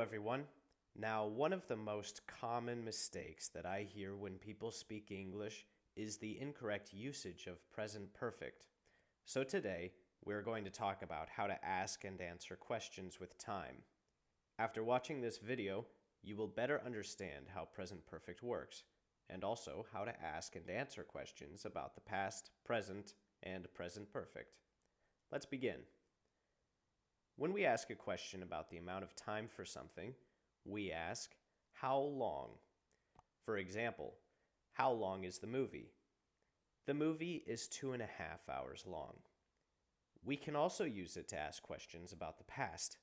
everyone. Now, one of the most common mistakes that I hear when people speak English is the incorrect usage of present perfect. So today, we're going to talk about how to ask and answer questions with time. After watching this video, you will better understand how present perfect works, and also how to ask and answer questions about the past, present, and present perfect. Let's begin. When we ask a question about the amount of time for something, we ask, how long? For example, how long is the movie? The movie is 2.5 hours long. We can also use it to ask questions about the past.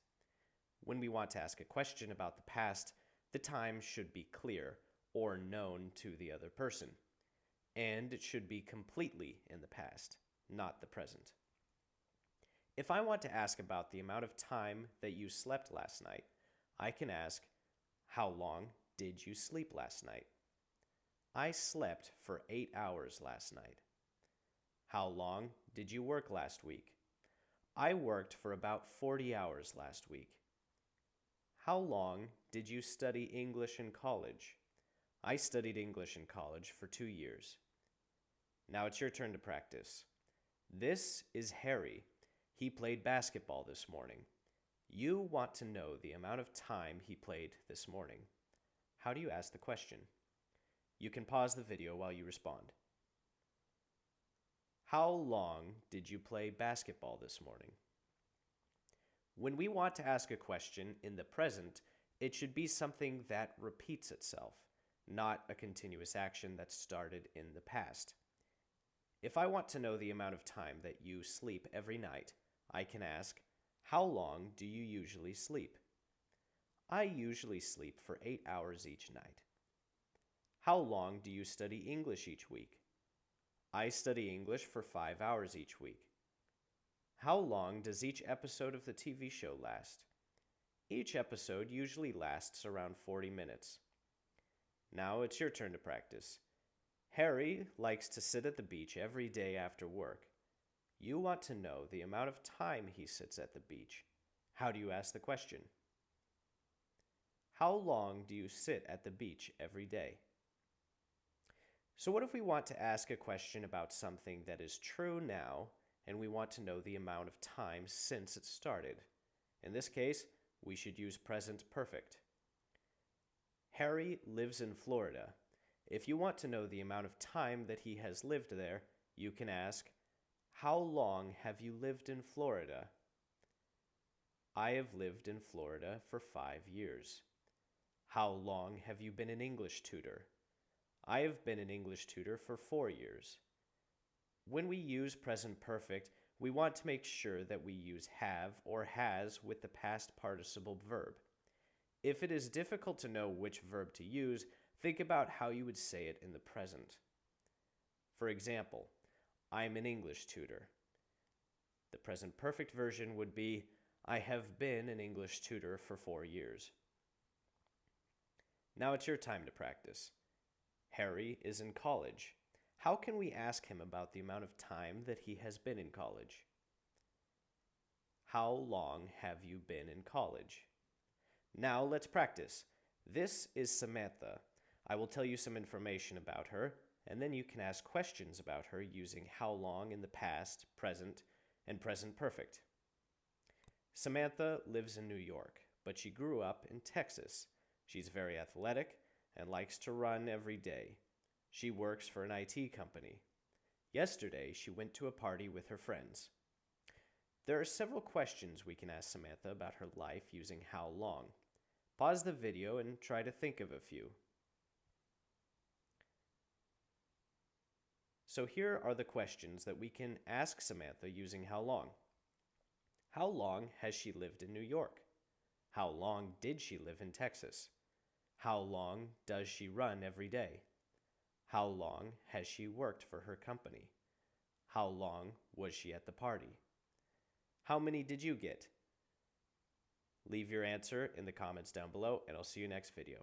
When we want to ask a question about the past, the time should be clear or known to the other person, and it should be completely in the past, not the present. If I want to ask about the amount of time that you slept last night, I can ask, how long did you sleep last night? I slept for 8 hours last night. How long did you work last week? I worked for about 40 hours last week. How long did you study English in college? I studied English in college for 2 years. Now it's your turn to practice. This is Harry. He played basketball this morning. You want to know the amount of time he played this morning. How do you ask the question? You can pause the video while you respond. How long did you play basketball this morning? When we want to ask a question in the present, it should be something that repeats itself, not a continuous action that started in the past. If I want to know the amount of time that you sleep every night, I can ask, how long do you usually sleep? I usually sleep for 8 hours each night. How long do you study English each week? I study English for 5 hours each week. How long does each episode of the TV show last? Each episode usually lasts around 40 minutes. Now it's your turn to practice. Harry likes to sit at the beach every day after work. You want to know the amount of time he sits at the beach. How do you ask the question? How long do you sit at the beach every day? So what if we want to ask a question about something that is true now, and we want to know the amount of time since it started? In this case, we should use present perfect. Harry lives in Florida. If you want to know the amount of time that he has lived there, you can ask, how long have you lived in Florida? I have lived in Florida for 5 years. How long have you been an English tutor? I have been an English tutor for 4 years. When we use present perfect, we want to make sure that we use have or has with the past participle verb. If it is difficult to know which verb to use, think about how you would say it in the present. For example, I'm an English tutor. The present perfect version would be, I have been an English tutor for 4 years. Now it's your time to practice. Harry is in college. How can we ask him about the amount of time that he has been in college? How long have you been in college? Now let's practice. This is Samantha. I will tell you some information about her, and then you can ask questions about her using how long in the past, present, and present perfect. Samantha lives in New York, but she grew up in Texas. She's very athletic and likes to run every day. She works for an IT company. Yesterday, she went to a party with her friends. There are several questions we can ask Samantha about her life using how long. Pause the video and try to think of a few. So here are the questions that we can ask Samantha using how long. How long has she lived in New York? How long did she live in Texas? How long does she run every day? How long has she worked for her company? How long was she at the party? How many did you get? Leave your answer in the comments down below, and I'll see you next video.